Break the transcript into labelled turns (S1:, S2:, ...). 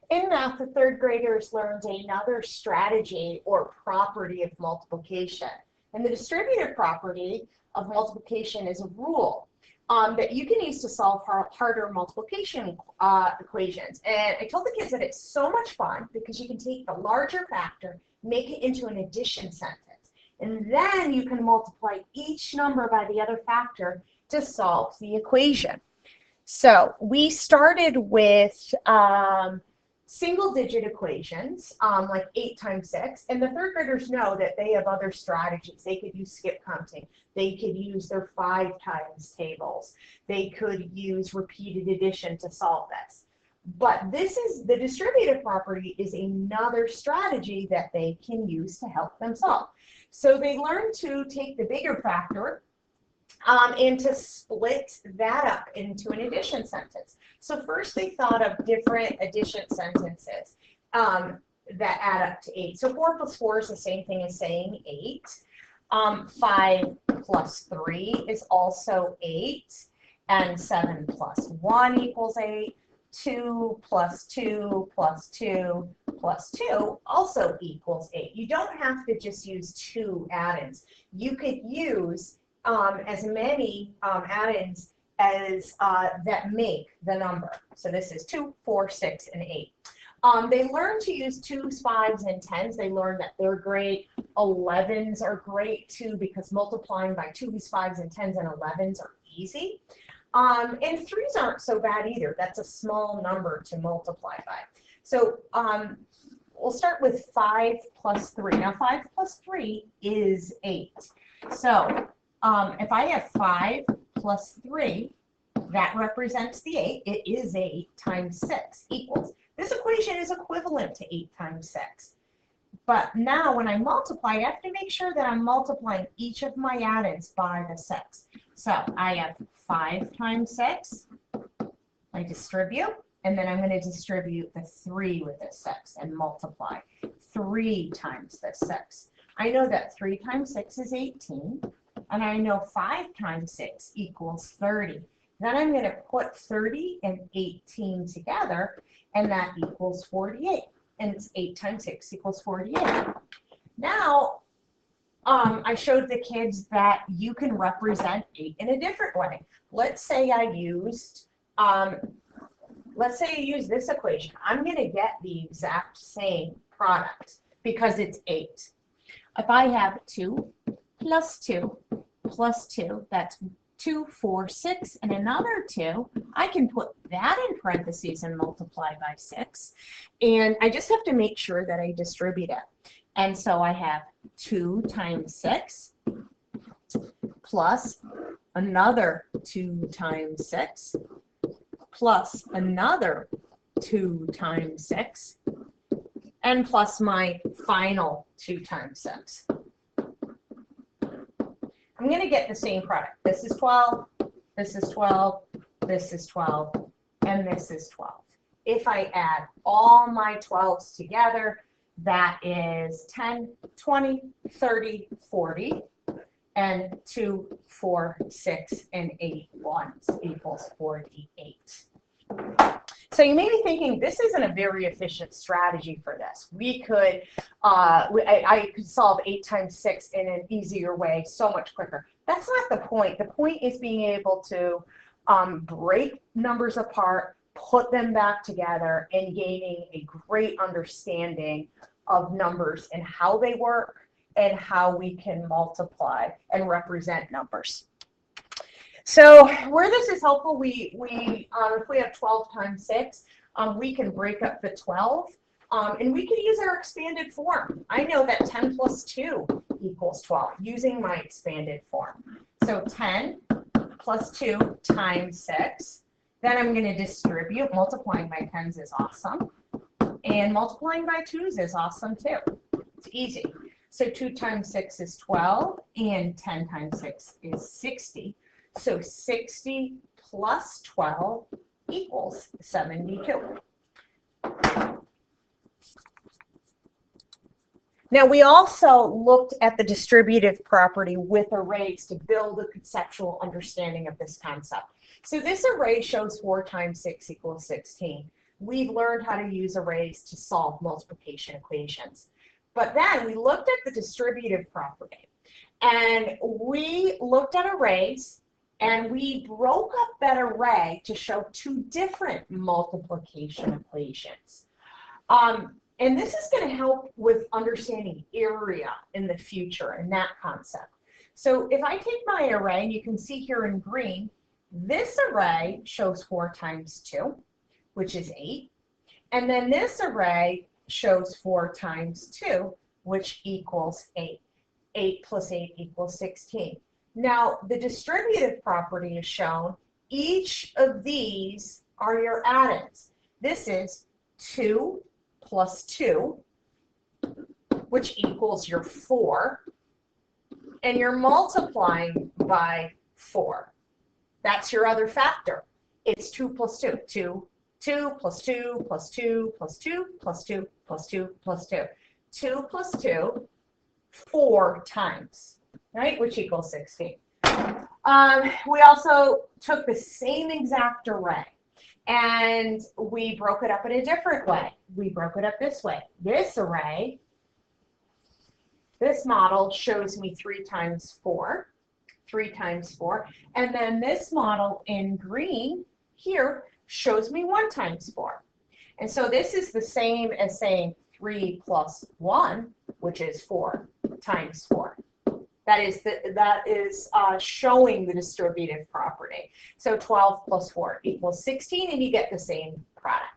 S1: In math, the third graders learned another strategy or property of multiplication. And the distributive property of multiplication is a rule that you can use to solve harder multiplication equations. And I told the kids that it's so much fun because you can take the larger factor, make it into an addition sentence, and then you can multiply each number by the other factor to solve the equation. So we started with single-digit equations, like 8 times 6, and the third graders know that they have other strategies. They could use skip counting. They could use their 5 times tables. They could use repeated addition to solve this. But this is the distributive property is another strategy that they can use to help them solve. So they learn to take the bigger factor and to split that up into an addition sentence. So first they thought of different addition sentences that add up to 8. So 4 plus 4 is the same thing as saying 8. 5 plus 3 is also 8. And 7 plus 1 equals 8. 2 plus 2 plus 2 plus 2 also equals 8. You don't have to just use 2 add-ins. You could use as many add-ins as that make the number. So this is 2, 4, 6, and 8. They learn to use 2s, 5s, and 10s. They learn that they're great. 11s are great too because multiplying by 2s, 5s, and 10s and 11s are easy. And 3s aren't so bad either. That's a small number to multiply by. So we'll start with 5 plus 3. Now 5 plus 3 is 8. So if I have 5 plus 3, that represents the 8. It is 8 times 6 equals. This equation is equivalent to 8 times 6. But now when I multiply, I have to make sure that I'm multiplying each of my add-ins by the 6. So I have 5 times 6. I distribute, and then I'm going to distribute the 3 with the 6 and multiply 3 times the 6. I know that 3 times 6 is 18. And I know 5 times 6 equals 30. Then I'm going to put 30 and 18 together, and that equals 48. And it's 8 times 6 equals 48. Now, I showed the kids that you can represent 8 in a different way. Let's say I used, this equation. I'm going to get the exact same product because it's 8. If I have 2 plus 2 plus 2, that's 2, 4, 6, and another 2, I can put that in parentheses and multiply by 6. And I just have to make sure that I distribute it. And so I have 2 times 6 plus another 2 times 6 plus another 2 times 6 and plus my final 2 times 6. I'm going to get the same product. This is 12, this is 12, this is 12, and this is 12. If I add all my 12s together, that is 10, 20, 30, 40, and 2, 4, 6, and 8 ones equals 48. So you may be thinking, this isn't a very efficient strategy for this. We could, I could solve 8 times 6 in an easier way, so much quicker. That's not the point. The point is being able to break numbers apart, put them back together, and gaining a great understanding of numbers and how they work and how we can multiply and represent numbers. So where this is helpful, if we have 12 times 6, we can break up the 12, and we can use our expanded form. I know that 10 plus 2 equals 12 using my expanded form. So 10 plus 2 times 6. Then I'm going to distribute. Multiplying by 10s is awesome. And multiplying by 2s is awesome too. It's easy. So 2 times 6 is 12, and 10 times 6 is 60. So 60 plus 12 equals 72. Now we also looked at the distributive property with arrays to build a conceptual understanding of this concept. So this array shows 4 times 6 equals 16. we've learned how to use arrays to solve multiplication equations. But then we looked at the distributive property, and we looked at arrays, and we broke up that array to show two different multiplication equations. And this is going to help with understanding area in the future and that concept. So if I take my array, and you can see here in green, this array shows 4 times 2, which is 8. And then this array shows 4 times 2, which equals 8. 8 plus 8 equals 16. Now, the distributive property is shown. Each of these are your addends. This is 2 plus 2, which equals your 4. And you're multiplying by 4. That's your other factor. It's 2 plus 2. 2, 2 plus 2 plus 2 plus 2 plus 2 plus 2 plus 2. 2 plus 2, 4 times, right, which equals 16. We also took the same exact array, and we broke it up in a different way. We broke it up this way. This array, this model shows me 3 times 4. 3 times 4. And then this model in green here shows me 1 times 4. And so this is the same as saying 3 plus 1, which is 4 times 4. That is showing the distributive property. So 12 plus 4 equals 16, and you get the same product.